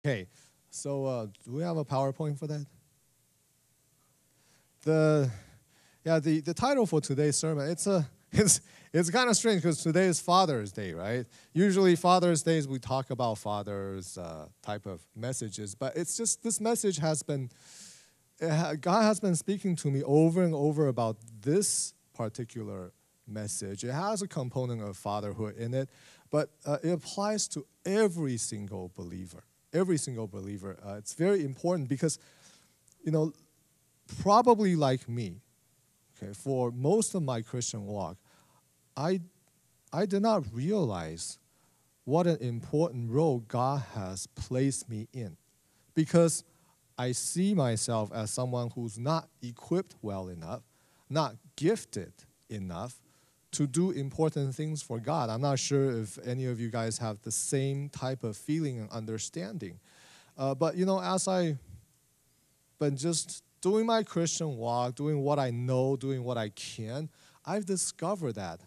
Okay, so do we have a PowerPoint for that? The title for today's sermon, it's kind of strange because today is Father's Day, right? Usually Father's Days we talk about fathers type of messages, but it's just this message God has been speaking to me over and over about this particular message. It has a component of fatherhood in it, but it applies to every single believer. Every single believer. It's very important because, probably like me, okay, for most of my Christian walk, I did not realize what an important role God has placed me in, because I see myself as someone who's not equipped well enough, not gifted enough to do important things for God. I'm not sure if any of you guys have the same type of feeling and understanding. But as I've been just doing my Christian walk, doing what I know, doing what I can, I've discovered that,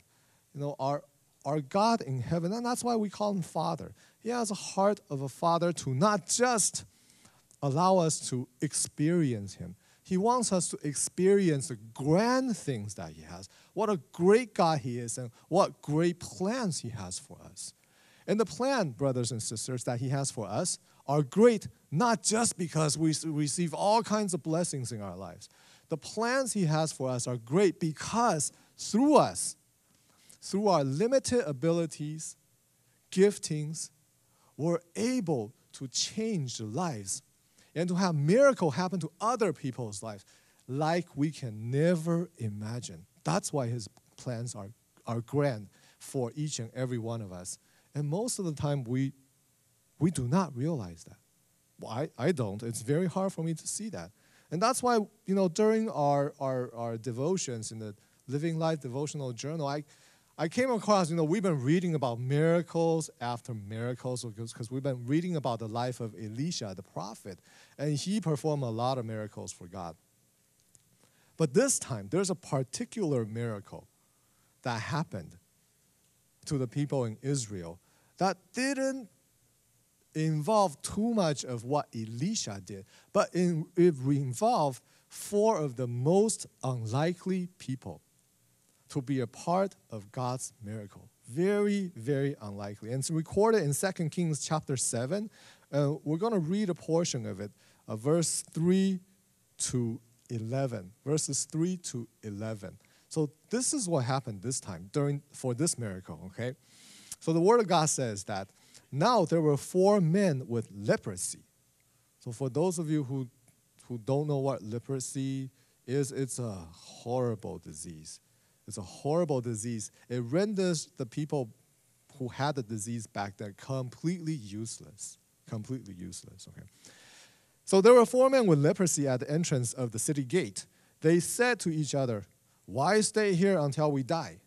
our God in heaven, and that's why we call him Father. He has a heart of a father to not just allow us to experience him. He wants us to experience the grand things that he has. What a great God he is, and what great plans he has for us. And the plan, brothers and sisters, that he has for us are great, not just because we receive all kinds of blessings in our lives. The plans he has for us are great because through us, through our limited abilities, giftings, we're able to change the lives and to have miracles happen to other people's lives like we can never imagine. That's why his plans are grand for each and every one of us. And most of the time, we do not realize that. Well, I don't. It's very hard for me to see that. And that's why, during our devotions in the Living Life Devotional Journal, I came across, we've been reading about miracles after miracles because we've been reading about the life of Elisha, the prophet, and he performed a lot of miracles for God. But this time, there's a particular miracle that happened to the people in Israel that didn't involve too much of what Elisha did, but it involved four of the most unlikely people to be a part of God's miracle. Very, very unlikely. And it's recorded in 2 Kings chapter 7. We're going to read a portion of it, verse 3 to 11. Verses 3 to 11. So this is what happened this time for this miracle, okay? So the Word of God says that now there were 4 men with leprosy. So for those of you who don't know what leprosy is, it's a horrible disease. It's a horrible disease. It renders the people who had the disease back then completely useless. Completely useless, okay? So there were 4 men with leprosy at the entrance of the city gate. They said to each other, "Why stay here until we die?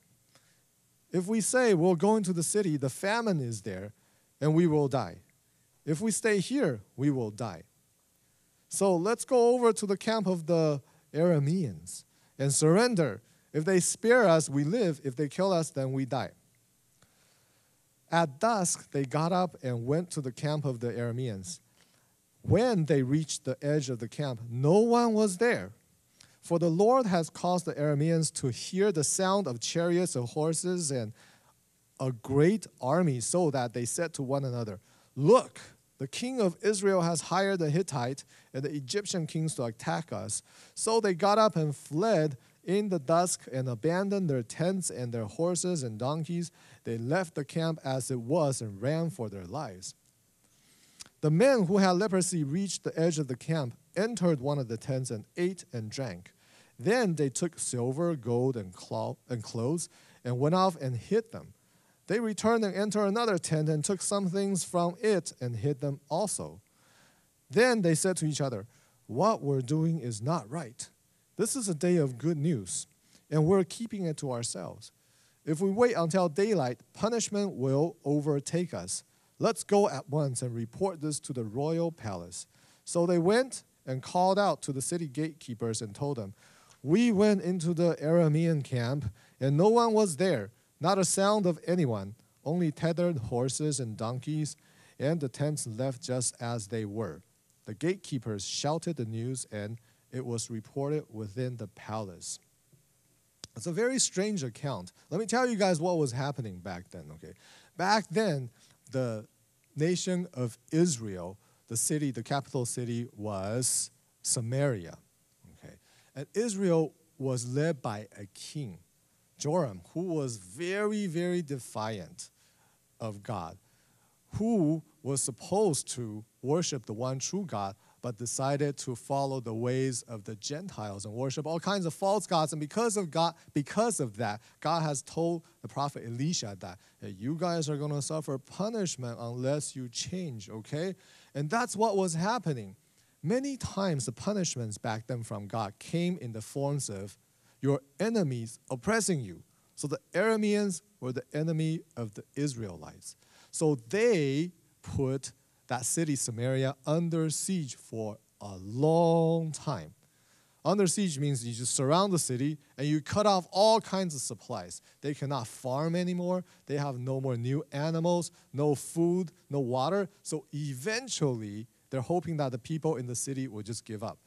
If we say we'll go into the city, the famine is there, and we will die. If we stay here, we will die. So let's go over to the camp of the Arameans and surrender. If they spare us, we live. If they kill us, then we die." At dusk, they got up and went to the camp of the Arameans. When they reached the edge of the camp, no one was there. For the Lord has caused the Arameans to hear the sound of chariots and horses and a great army, so that they said to one another, "Look, the king of Israel has hired the Hittite and the Egyptian kings to attack us." So they got up and fled in the dusk and abandoned their tents and their horses and donkeys. They left the camp as it was and ran for their lives. The men who had leprosy reached the edge of the camp, entered one of the tents, and ate and drank. Then they took silver, gold, and clothes and went off and hid them. They returned and entered another tent and took some things from it and hid them also. Then they said to each other, "What we're doing is not right. This is a day of good news, and we're keeping it to ourselves. If we wait until daylight, punishment will overtake us. Let's go at once and report this to the royal palace." So they went and called out to the city gatekeepers and told them, "We went into the Aramean camp, and no one was there, not a sound of anyone, only tethered horses and donkeys. and the tents left just as they were. The gatekeepers shouted the news, and it was reported within the palace. It's a very strange account. Let me tell you guys what was happening back then, okay? Back then, the nation of Israel, the capital city was Samaria, okay? And Israel was led by a king, Joram, who was very, very defiant of God, who was supposed to worship the one true God, but decided to follow the ways of the Gentiles and worship all kinds of false gods. And because of that, God has told the prophet Elisha that, hey, you guys are going to suffer punishment unless you change, okay? And that's what was happening. Many times the punishments back then from God came in the forms of your enemies oppressing you. So the Arameans were the enemy of the Israelites. So they put that city, Samaria, under siege for a long time. Under siege means you just surround the city and you cut off all kinds of supplies. They cannot farm anymore. They have no more new animals, no food, no water. So eventually, they're hoping that the people in the city will just give up.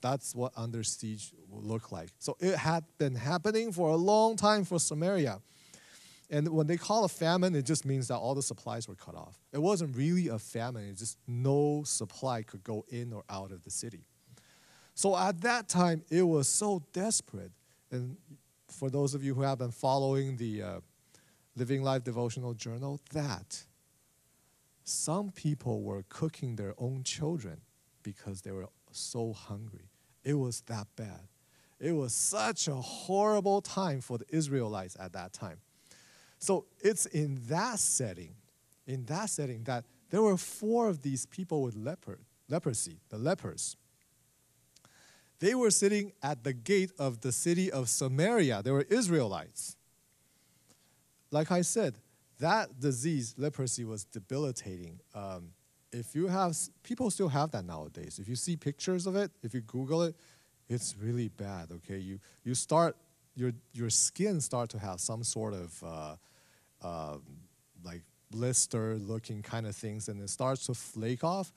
That's what under siege will look like. So it had been happening for a long time for Samaria. And when they call a famine, it just means that all the supplies were cut off. It wasn't really a famine. It's just no supply could go in or out of the city. So at that time, it was so desperate. And for those of you who have been following the Living Life Devotional Journal, that some people were cooking their own children because they were so hungry. It was that bad. It was such a horrible time for the Israelites at that time. So it's in that setting that there were 4 of these people with leprosy, the lepers. They were sitting at the gate of the city of Samaria. They were Israelites. Like I said, that disease, leprosy, was debilitating. People still have that nowadays. If you see pictures of it, if you Google it, it's really bad, okay? You start, your skin start to have some sort of like blister-looking kind of things, and it starts to flake off.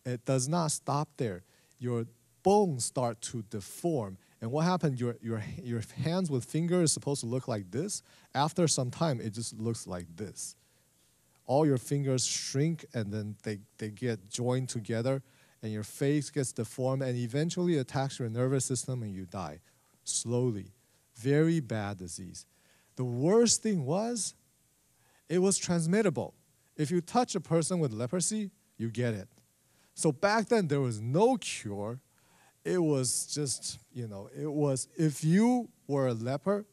It does not stop there. Your bones start to deform. And what happened, your hands with fingers is supposed to look like this. After some time, it just looks like this. All your fingers shrink, and then they get joined together, and your face gets deformed, and eventually attacks your nervous system, and you die slowly. Very bad disease. The worst thing was, it was transmittable. If you touch a person with leprosy, you get it. So back then, there was no cure. It was just, if you were a leper,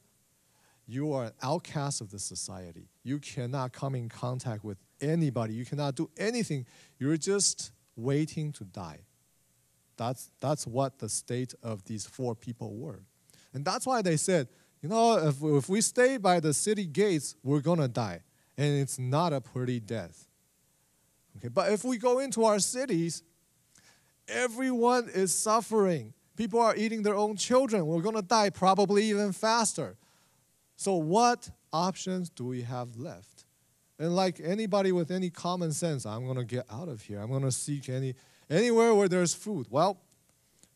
you are an outcast of the society. You cannot come in contact with anybody. You cannot do anything. You're just waiting to die. That's what the state of these 4 people were. And that's why they said, if we stay by the city gates, we're going to die. And it's not a pretty death. Okay, but if we go into our cities, everyone is suffering. People are eating their own children. We're going to die probably even faster. So what options do we have left? And like anybody with any common sense, I'm going to get out of here. I'm going to seek anywhere where there's food. Well,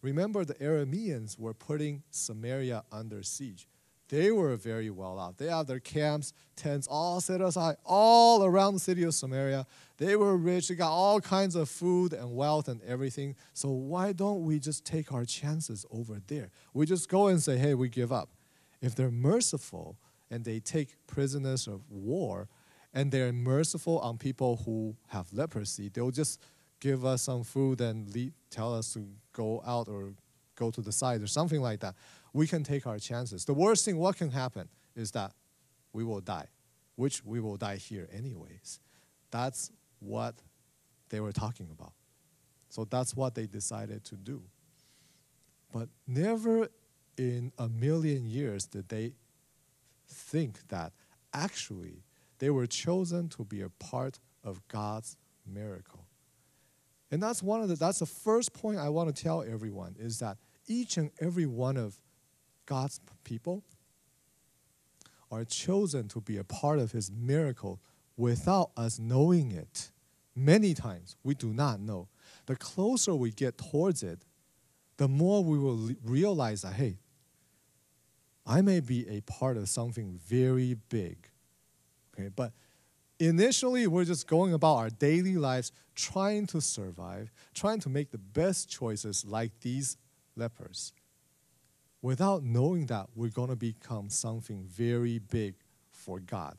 remember the Arameans were putting Samaria under siege. They were very well off. They have their camps, tents all set aside all around the city of Samaria. They were rich. They got all kinds of food and wealth and everything. So why don't we just take our chances over there? We just go and say, hey, we give up. If they're merciful and they take prisoners of war and they're merciful on people who have leprosy, they'll just give us some food and tell us to go out or go to the side or something like that. We can take our chances. The worst thing what can happen is that we will die, which we will die here anyways. That's what they were talking about. So that's what they decided to do. But never in a million years did they think that actually they were chosen to be a part of God's miracle. And that's the first point I want to tell everyone, is that each and every one of God's people are chosen to be a part of his miracle without us knowing it. Many times we do not know. The closer we get towards it, the more we will realize that, hey, I may be a part of something very big. Okay, but initially, we're just going about our daily lives, trying to survive, trying to make the best choices like these lepers, without knowing that we're going to become something very big for God.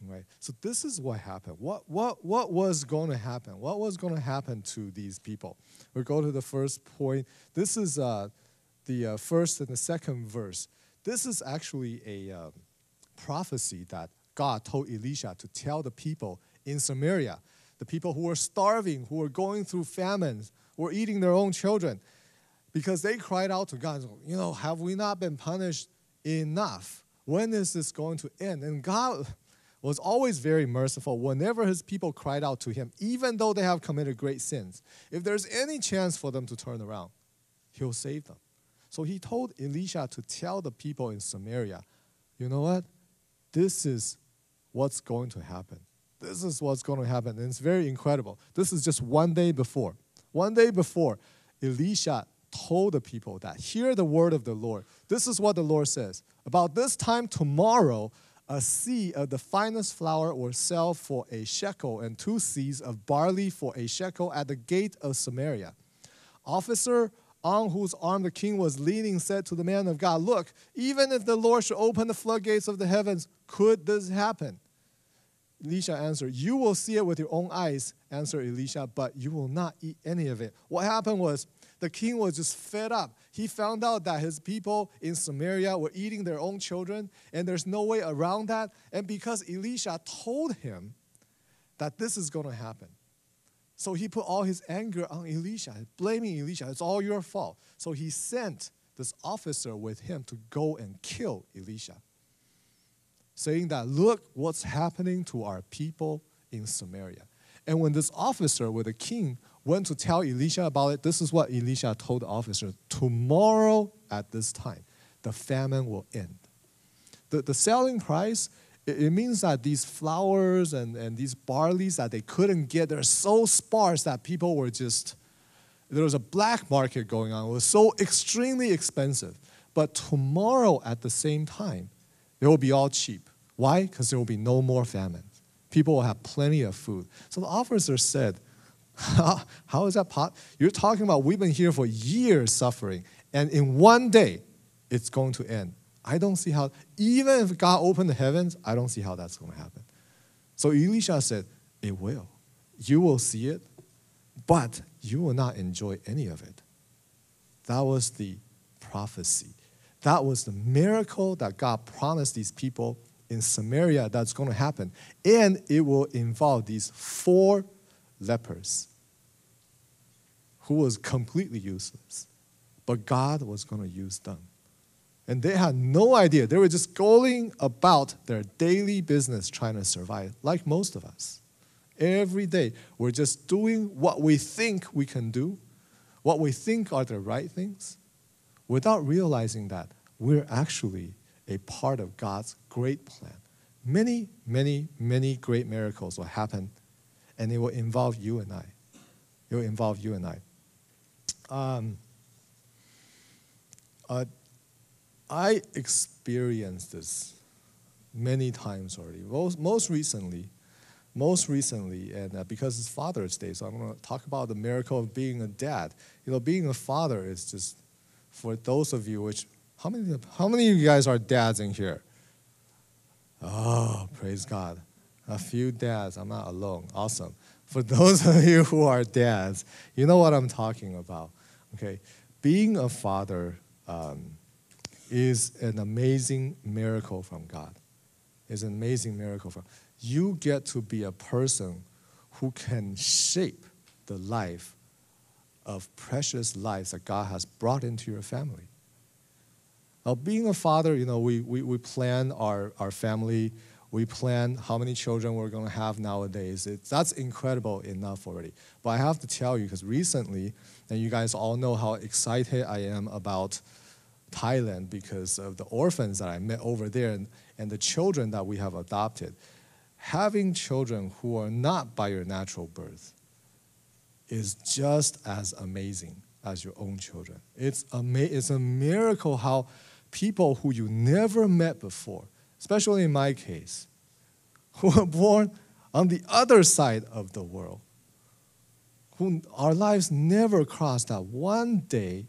Right? So this is what happened. What was going to happen? What was going to happen to these people? We'll go to the first point. This is the first and the second verse. This is actually a prophecy that God told Elisha to tell the people in Samaria, the people who were starving, who were going through famines, who were eating their own children, because they cried out to God, have we not been punished enough? When is this going to end? And God was always very merciful whenever his people cried out to him, even though they have committed great sins. If there's any chance for them to turn around, he'll save them. So he told Elisha to tell the people in Samaria, you know what? This is what's going to happen. This is what's going to happen. And it's very incredible. This is just one day before. One day before, Elisha told the people that, hear the word of the Lord. This is what the Lord says. About this time tomorrow, a seah of the finest flour will sell for a shekel, and 2 seahs of barley for a shekel at the gate of Samaria. Officer on whose arm the king was leaning said to the man of God, look, even if the Lord should open the floodgates of the heavens, could this happen? Elisha answered, you will see it with your own eyes, answered Elisha, but you will not eat any of it. What happened was the king was just fed up. He found out that his people in Samaria were eating their own children, and there's no way around that. And because Elisha told him that this is going to happen, so he put all his anger on Elisha, blaming Elisha. It's all your fault. So he sent this officer with him to go and kill Elisha, saying that, look what's happening to our people in Samaria. And when this officer with the king went to tell Elisha about it, this is what Elisha told the officer, tomorrow at this time, the famine will end. The selling price, it means that these flours and these barleys that they couldn't get, they're so sparse that people were there was a black market going on. It was so extremely expensive. But tomorrow at the same time, they will be all cheap. Why? Because there will be no more famine. People will have plenty of food. So the officer said, how is that possible? You're talking about we've been here for years suffering, and in one day, it's going to end. I don't see how, even if God opened the heavens, I don't see how that's going to happen. So Elisha said, it will. You will see it, but you will not enjoy any of it. That was the prophecy. That was the miracle that God promised these people in Samaria that's going to happen. And it will involve these 4 lepers who was completely useless. But God was going to use them. And they had no idea. They were just going about their daily business trying to survive, like most of us. Every day, we're just doing what we think we can do, what we think are the right things, without realizing that we're actually a part of God's great plan. Many, many, many great miracles will happen, and it will involve you and I. It will involve you and I. I experienced this many times already. Most recently, and because it's Father's Day, so I'm going to talk about the miracle of being a dad. Being a father is just, for those of you how many of you guys are dads in here? Oh, praise God. A few dads. I'm not alone. Awesome. For those of you who are dads, you know what I'm talking about. Okay, being a father is an amazing miracle from God. It's an amazing miracle from you get to be a person who can shape the life of precious lives that God has brought into your family. Now, being a father, we plan our family. We plan how many children we're going to have nowadays. That's incredible enough already. But I have to tell you, because recently, and you guys all know how excited I am about Thailand because of the orphans that I met over there and the children that we have adopted. having children who are not by your natural birth is just as amazing as your own children. It's a miracle how people who you never met before, especially in my case, who were born on the other side of the world, who our lives never crossed, that one day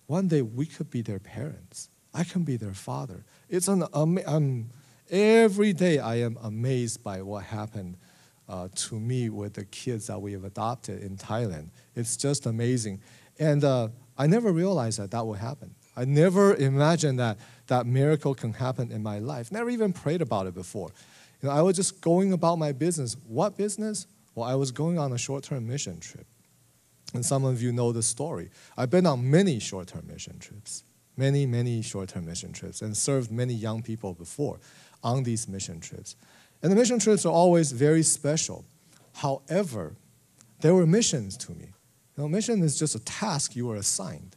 we could be their parents. I can be their father. It's every day I am amazed by what happened to me with the kids that we have adopted in Thailand. It's just amazing. And I never realized that would happen. I never imagined that miracle can happen in my life. Never even prayed about it before. I was just going about my business. What business? Well, I was going on a short-term mission trip. And some of you know the story. I've been on many short-term mission trips, many short-term mission trips, and served many young people before on these mission trips. And the mission trips are always very special. However, there were missions to me. Mission is just a task you were assigned,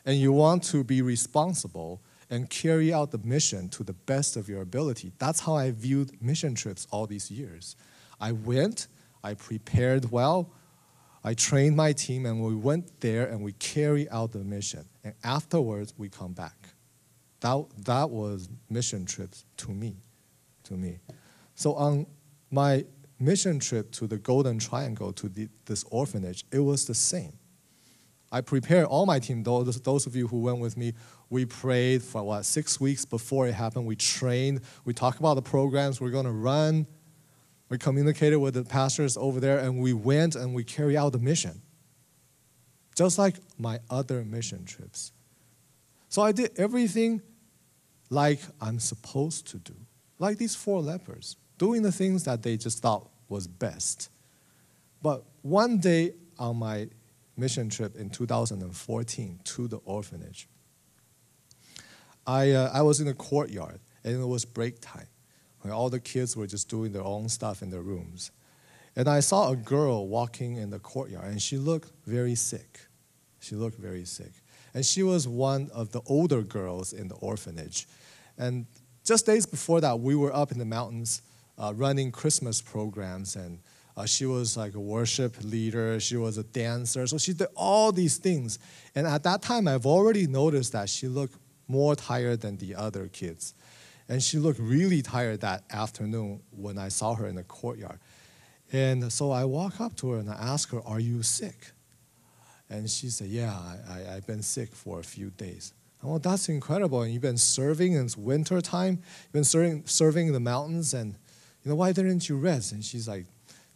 and you want to be responsible and carry out the mission to the best of your ability. That's how I viewed mission trips all these years. I went, I prepared well, I trained my team, and we went there and we carry out the mission. And afterwards, we come back. That was mission trips to me. So on my mission trip to the Golden Triangle, to this orphanage, it was the same. I prepared all my team, those of you who went with me, we prayed for 6 weeks before it happened. We trained, we talked about the programs we're going to run. We communicated with the pastors over there, and we went and we carried out the mission. Just like my other mission trips. So I did everything like I'm supposed to do. Like these 4 lepers, doing the things that they just thought was best. But one day on my mission trip in 2014 to the orphanage, I was in the courtyard, and it was break time. All the kids were just doing their own stuff in their rooms. And I saw a girl walking in the courtyard, and she looked very sick. And she was one of the older girls in the orphanage. And just days before that, we were up in the mountains running Christmas programs, and she was like a worship leader. She was a dancer. So she did all these things. And at that time, I've already noticed that she looked more tired than the other kids. And she looked really tired that afternoon when I saw her in the courtyard. And so I walk up to her and I ask her, "Are you sick?" And she said, "Yeah, I've been sick for a few days." Well, that's incredible. And you've been serving, and it's winter time. You've been serving in the mountains, and why didn't you rest? And she's like,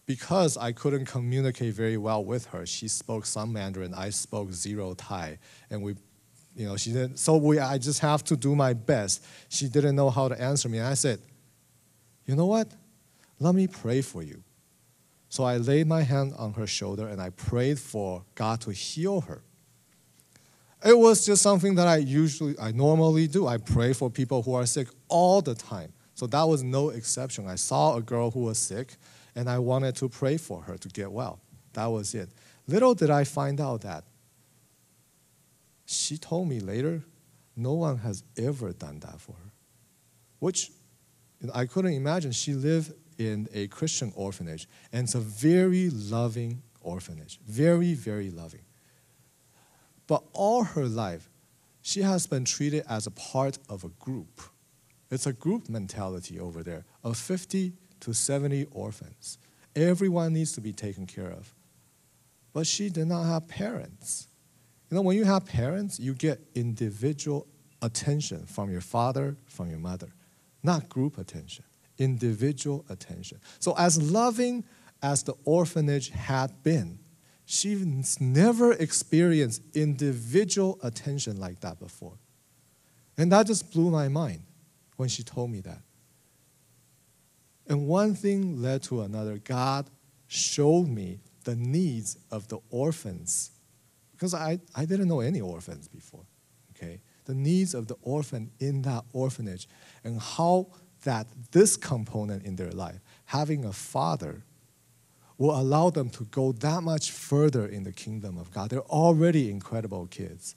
because I couldn't communicate very well with her. She spoke some Mandarin, I spoke zero Thai, and she didn't. So I just have to do my best. She didn't know how to answer me. And I said, "You know what? Let me pray for you." So I laid my hand on her shoulder and I prayed for God to heal her. It was just something that I normally do. I pray for people who are sick all the time. So that was no exception. I saw a girl who was sick, and I wanted to pray for her to get well. That was it. Little did I find out that she told me later, no one has ever done that for her, which I couldn't imagine. She lived in a Christian orphanage, and it's a very loving orphanage, very, very loving. But all her life, she has been treated as a part of a group. It's a group mentality over there of 50 to 70 orphans. Everyone needs to be taken care of. But she did not have parents. When you have parents, you get individual attention from your father, from your mother, not group attention, individual attention. So as loving as the orphanage had been, she's never experienced individual attention like that before. And that just blew my mind when she told me that. And one thing led to another. God showed me the needs of the orphans, because I didn't know any orphans before, okay? The needs of the orphan in that orphanage, and how that this component in their life, having a father, will allow them to go that much further in the kingdom of God. They're already incredible kids,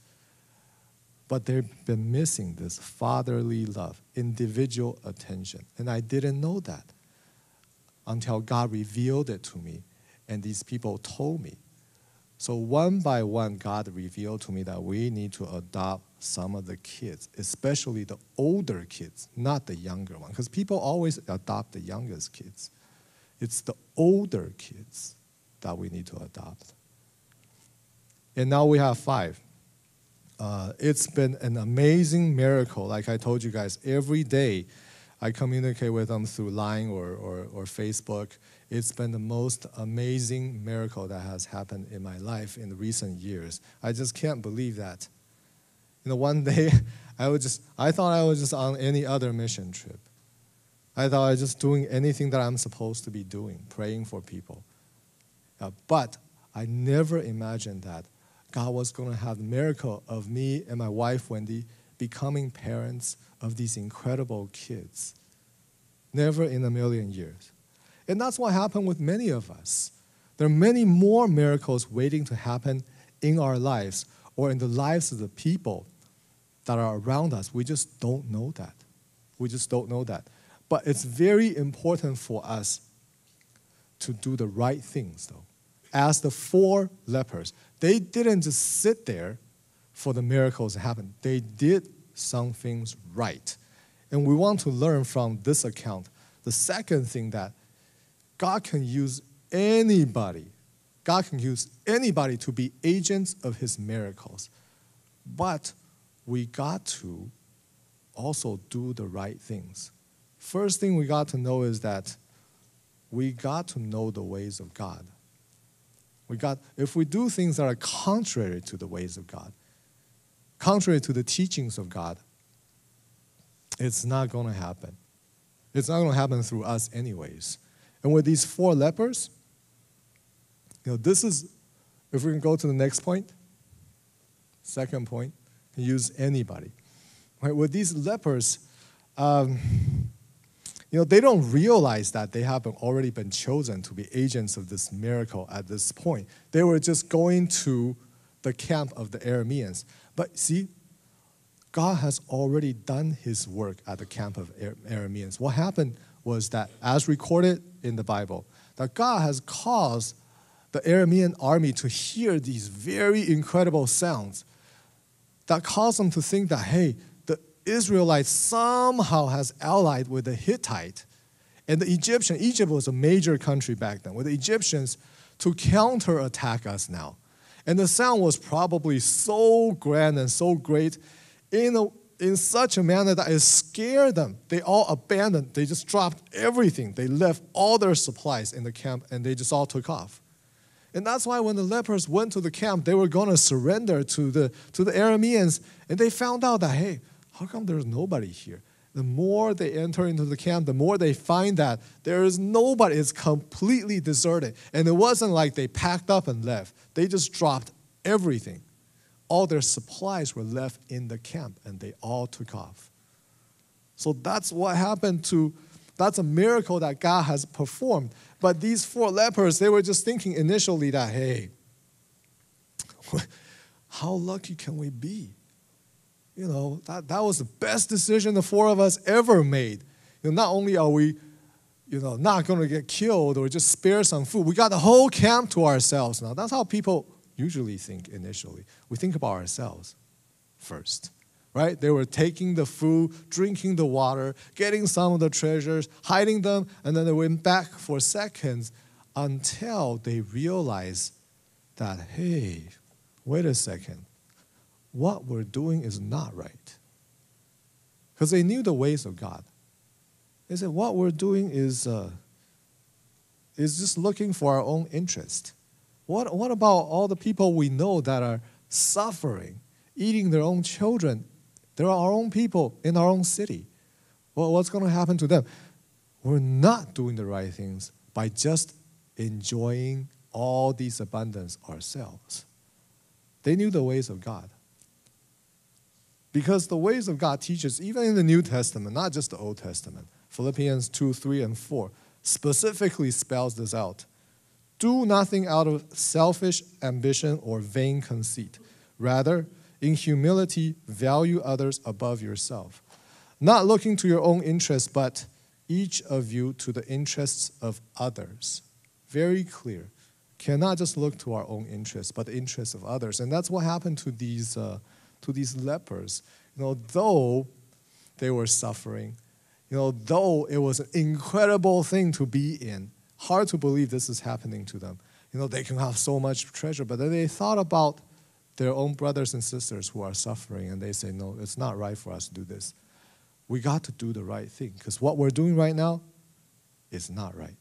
but they've been missing this fatherly love, individual attention, and I didn't know that. until God revealed it to me, and these people told me. So one by one, God revealed to me that we need to adopt some of the kids, especially the older kids, not the younger ones, because people always adopt the youngest kids. It's the older kids that we need to adopt. And now we have 5. It's been an amazing miracle. Like I told you guys, every day I communicate with them through Line or Facebook. It's been the most amazing miracle that has happened in my life in recent years. I just can't believe that. One day I thought I was just on any other mission trip. I thought I was just doing anything that I'm supposed to be doing, praying for people. But I never imagined that God was going to have the miracle of me and my wife, Wendy, becoming parents of these incredible kids. Never in a million years. And that's what happened with many of us. There are many more miracles waiting to happen in our lives or in the lives of the people that are around us. We just don't know that. We just don't know that. But it's very important for us to do the right things, though. As the 4 lepers, they didn't just sit there for the miracles to happen. They did some things right. And we want to learn from this account. The second thing that God can use anybody. God can use anybody to be agents of his miracles. But we got to also do the right things. First thing we got to know is that we got to know the ways of God. If we do things that are contrary to the ways of God, contrary to the teachings of God, it's not going to happen. It's not going to happen through us anyways. And with these 4 lepers, this is, if we can go to the next point, second point, use anybody. Right? With these lepers, they don't realize that they have already been chosen to be agents of this miracle at this point. They were just going to the camp of the Arameans. But see, God has already done his work at the camp of Arameans. What happened was that, as recorded in the Bible, that God has caused the Aramean army to hear these very incredible sounds that caused them to think that, hey, the Israelites somehow has allied with the Hittite and the Egyptian. Egypt was a major country back then, with the Egyptians to counterattack us now. And the sound was probably so grand and so great in such a manner that it scared them. They all abandoned. They just dropped everything. They left all their supplies in the camp, and they just all took off. And that's why when the lepers went to the camp, they were going to surrender to the Arameans, and they found out that, hey, how come there's nobody here? The more they enter into the camp, the more they find that there is nobody. It's completely deserted. And it wasn't like they packed up and left. They just dropped everything. All their supplies were left in the camp, and they all took off. So that's what happened that's a miracle that God has performed. But these 4 lepers, they were just thinking initially that, hey, how lucky can we be? That was the best decision the 4 of us ever made. Not only are we, not going to get killed or just spare some food, we got the whole camp to ourselves now. That's how people usually think initially. We think about ourselves first, right? They were taking the food, drinking the water, getting some of the treasures, hiding them, and then they went back for seconds until they realized that, hey, wait a second. What we're doing is not right. Because they knew the ways of God. They said, what we're doing is just looking for our own interest. What about all the people we know that are suffering, eating their own children? They're our own people in our own city. Well, what's going to happen to them? We're not doing the right things by just enjoying all these abundance ourselves. They knew the ways of God. Because the ways of God teaches, even in the New Testament, not just the Old Testament, Philippians 2, 3, and 4 specifically spells this out. Do nothing out of selfish ambition or vain conceit. Rather, in humility, value others above yourself. Not looking to your own interests, but each of you to the interests of others. Very clear. Cannot just look to our own interests, but the interests of others. And that's what happened to these lepers. Though they were suffering, though it was an incredible thing to be in, hard to believe this is happening to them. They can have so much treasure, but then they thought about their own brothers and sisters who are suffering, and they say, no, it's not right for us to do this. We got to do the right thing, because what we're doing right now is not right.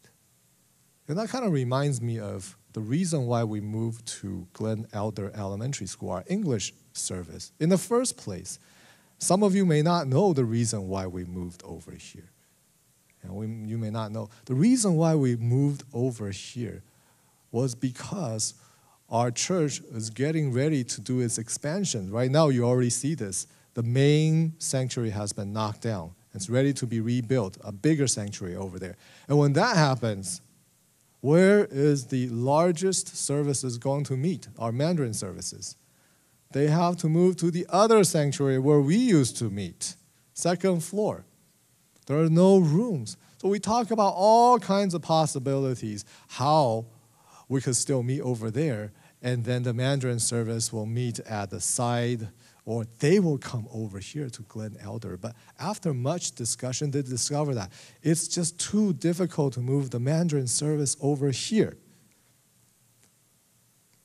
And that kind of reminds me of the reason why we moved to Glen Elder Elementary School, our English service. In the first place, some of you may not know the reason why we moved over here. You may not know. The reason why we moved over here was because our church is getting ready to do its expansion. Right now, you already see this. The main sanctuary has been knocked down. It's ready to be rebuilt, a bigger sanctuary over there. And when that happens, where is the largest services going to meet? Our Mandarin services. They have to move to the other sanctuary where we used to meet, second floor. There are no rooms. So we talk about all kinds of possibilities, how we could still meet over there, and then the Mandarin service will meet at the side, or they will come over here to Glen Elder. But after much discussion, they discovered that it's just too difficult to move the Mandarin service over here.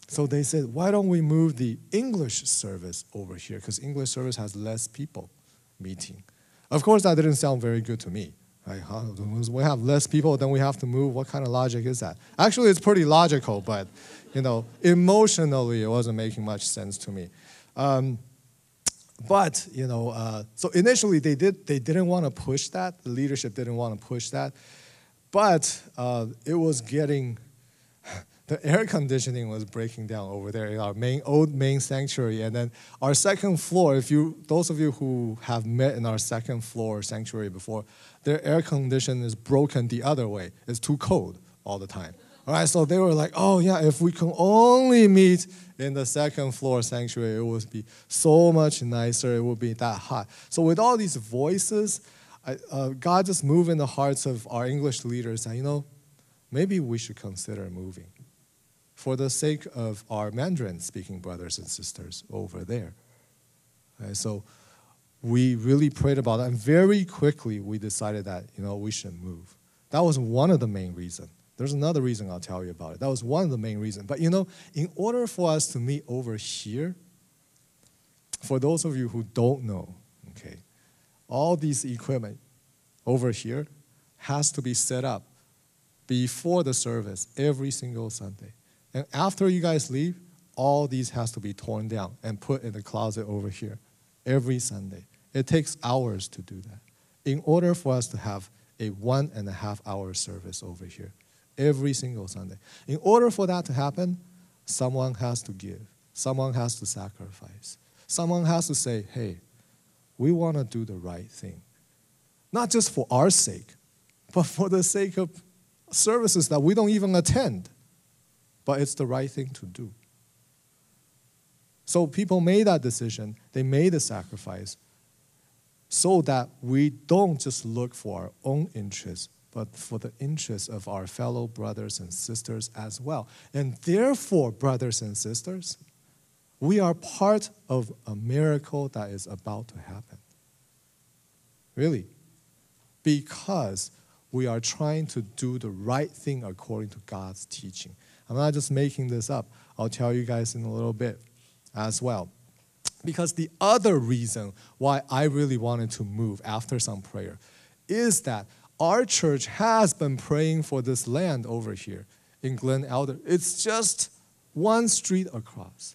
So they said, why don't we move the English service over here? Because English service has less people meeting. Of course, that didn't sound very good to me. Like, we have less people, then we have to move. What kind of logic is that? Actually, it's pretty logical, but emotionally, it wasn't making much sense to me. So initially they didn't want to push that. The leadership didn't want to push that, but it was getting. The air conditioning was breaking down over there in our main sanctuary, and then our second floor. Those of you who have met in our second floor sanctuary before, their air conditioning is broken the other way. It's too cold all the time. All right, so they were like, oh yeah, if we can only meet in the second floor sanctuary, it would be so much nicer. It would be that hot. So with all these voices, God just moved in the hearts of our English leaders that maybe we should consider moving, for the sake of our Mandarin-speaking brothers and sisters over there. Okay, so we really prayed about that, and very quickly we decided that we should move. That was one of the main reasons. There's another reason I'll tell you about it. That was one of the main reasons. But in order for us to meet over here, for those of you who don't know, okay, all these equipment over here has to be set up before the service every single Sunday. And after you guys leave, all these has to be torn down and put in the closet over here every Sunday. It takes hours to do that in order for us to have a 1.5 hour service over here every single Sunday. In order for that to happen, someone has to give. Someone has to sacrifice. Someone has to say, hey, we want to do the right thing. Not just for our sake, but for the sake of services that we don't even attend. But it's the right thing to do. So people made that decision. They made the sacrifice so that we don't just look for our own interests, but for the interests of our fellow brothers and sisters as well. And therefore, brothers and sisters, we are part of a miracle that is about to happen. Really. Because we are trying to do the right thing according to God's teaching. I'm not just making this up. I'll tell you guys in a little bit as well. Because the other reason why I really wanted to move after some prayer is that our church has been praying for this land over here in Glen Elder. It's just one street across.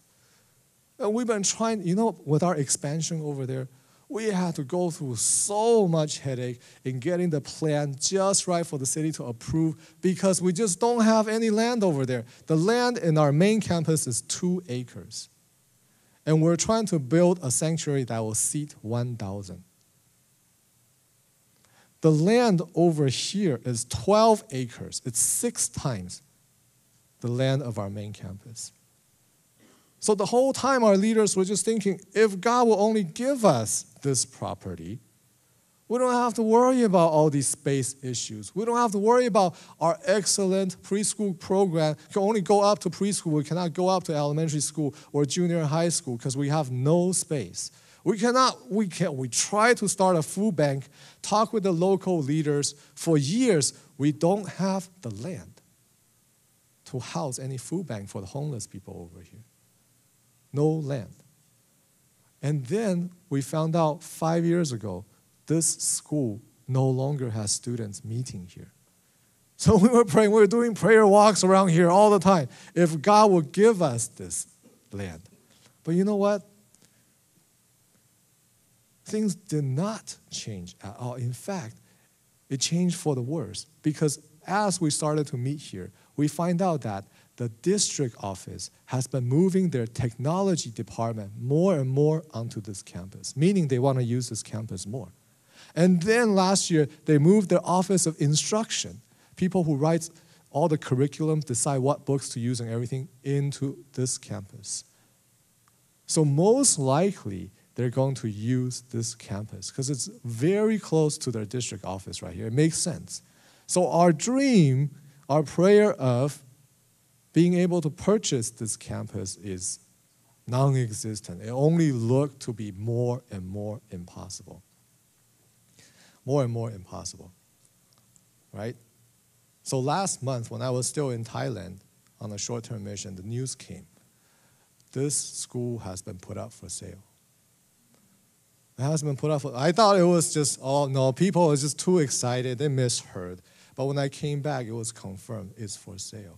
And we've been trying, with our expansion over there, we had to go through so much headache in getting the plan just right for the city to approve because we just don't have any land over there. The land in our main campus is 2 acres. And we're trying to build a sanctuary that will seat 1,000. The land over here is 12 acres. It's 6 times the land of our main campus. So the whole time our leaders were just thinking, if God will only give us this property, We don't have to worry about all these space issues. We don't have to worry about our excellent preschool program. We can only go up to preschool. We cannot go up to elementary school or junior high school because we have no space. We try to start a food bank, talk with the local leaders. For years, we don't have the land to house any food bank for the homeless people over here. No land. And then we found out 5 years ago, this school no longer has students meeting here. So we were praying, we were doing prayer walks around here all the time. If God would give us this land. But you know what? Things did not change at all. In fact, it changed for the worse. Because as we started to meet here, we find out that the district office has been moving their technology department more and more onto this campus, meaning they want to use this campus more. And then last year, they moved their office of instruction, people who write all the curriculum, decide what books to use and everything, into this campus. So most likely, they're going to use this campus because it's very close to their district office right here. It makes sense. So our dream, our prayer of being able to purchase this campus is non-existent. It only looked to be more and more impossible. More and more impossible, right? So last month, when I was still in Thailand on a short-term mission, the news came. This school has been put up for sale. It has been put up for, I thought it was just, oh no, people were just too excited, they misheard. But when I came back, it was confirmed, it's for sale.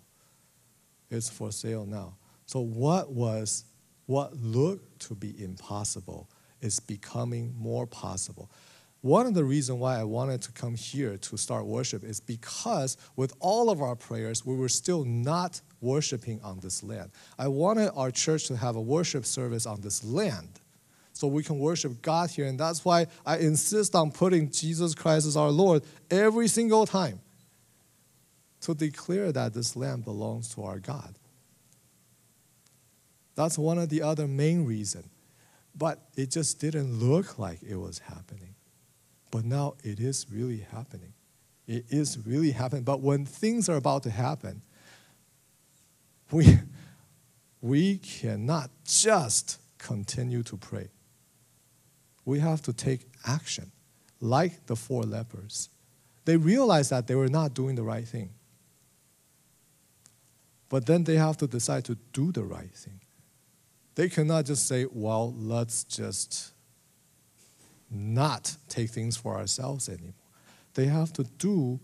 It's for sale now. So what looked to be impossible is becoming more possible. One of the reasons why I wanted to come here to start worship is because with all of our prayers, we were still not worshiping on this land. I wanted our church to have a worship service on this land so we can worship God here. And that's why I insist on putting Jesus Christ as our Lord every single time to declare that this land belongs to our God. That's one of the other main reasons. But it just didn't look like it was happening. But now it is really happening. It is really happening. But when things are about to happen, we cannot just continue to pray. We have to take action, like the 4 lepers. They realized that they were not doing the right thing. But then they have to decide to do the right thing. They cannot just say, well, let's just not take things for ourselves anymore. They have to do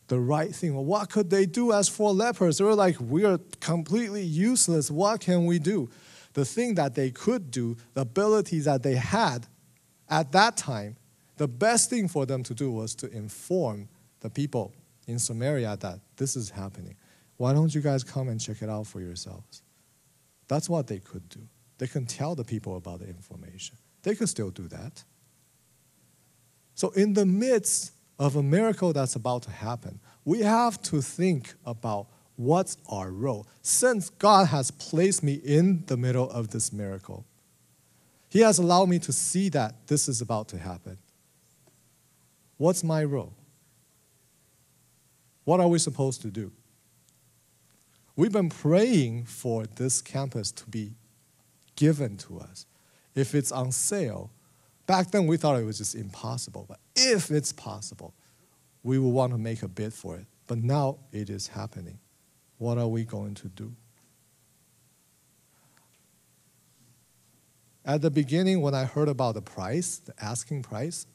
the right thing. Well, what could they do as 4 lepers? They were like, we are completely useless. What can we do? The thing that they could do, the abilities that they had at that time, the best thing for them to do was to inform the people in Samaria that this is happening. Why don't you guys come and check it out for yourselves? That's what they could do. They can tell the people about the information. They could still do that. So in the midst of a miracle that's about to happen, we have to think about what's our role. Since God has placed me in the middle of this miracle, He has allowed me to see that this is about to happen. What's my role? What are we supposed to do? We've been praying for this campus to be given to us. If it's on sale, back then we thought it was just impossible. But if it's possible, we will want to make a bid for it. But now it is happening. What are we going to do? At the beginning, when I heard about the price, the asking price,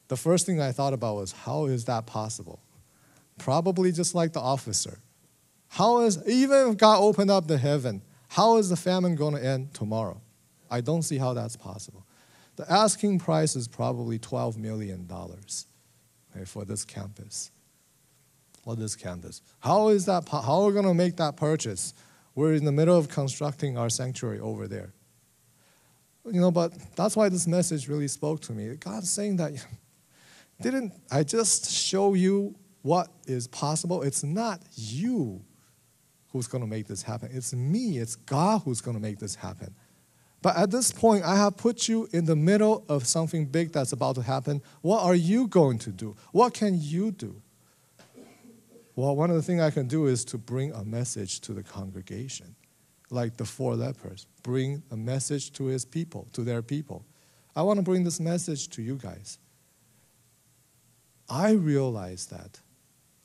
the first thing I thought about was, how is that possible? Probably just like the officer. Even if God opened up the heaven, how is the famine going to end tomorrow? I don't see how that's possible. The asking price is probably $12 million for this campus. How is that? How are we going to make that purchase? We're in the middle of constructing our sanctuary over there. But that's why this message really spoke to me. God's saying that, didn't I just show you what is possible? It's not you who's going to make this happen. It's me. It's God who's going to make this happen. But at this point, I have put you in the middle of something big that's about to happen. What are you going to do? What can you do? Well, one of the things I can do is to bring a message to the congregation, like the 4 lepers. Bring a message to his people, to their people. I want to bring this message to you guys. I realize that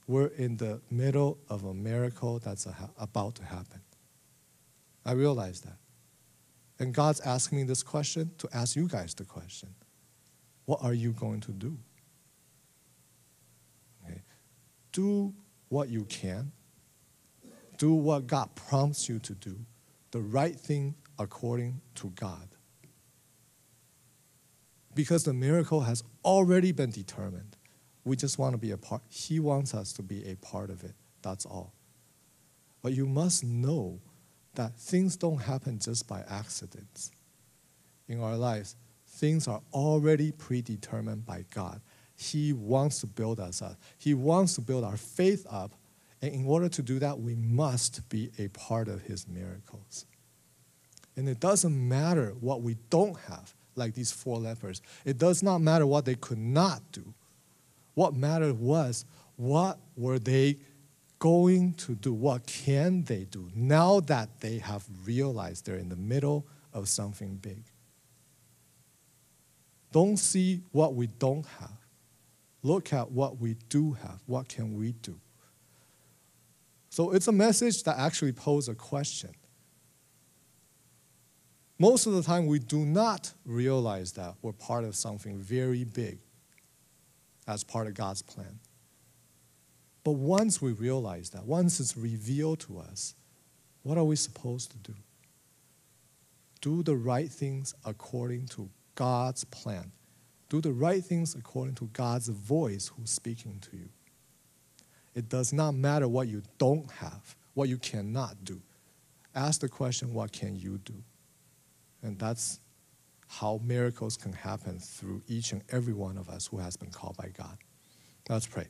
we're in the middle of a miracle that's about to happen. I realize that. And God's asking me this question to ask you guys the question. What are you going to do? Okay. Do what you can. Do what God prompts you to do. The right thing according to God. Because the miracle has already been determined. We just want to be a part. He wants us to be a part of it. That's all. But you must know that things don't happen just by accidents. In our lives, things are already predetermined by God. He wants to build us up. He wants to build our faith up. And in order to do that, we must be a part of his miracles. And it doesn't matter what we don't have, like these 4 lepers. It does not matter what they could not do. What mattered was, what were they going to do? What can they do now that they have realized they're in the middle of something big? Don't see what we don't have. Look at what we do have. What can we do? So it's a message that actually poses a question. Most of the time, we do not realize that we're part of something very big as part of God's plan. But once we realize that, once it's revealed to us, what are we supposed to do? Do the right things according to God's plan. Do the right things according to God's voice who's speaking to you. It does not matter what you don't have, what you cannot do. Ask the question, what can you do? And that's how miracles can happen through each and every one of us who has been called by God. Let's pray.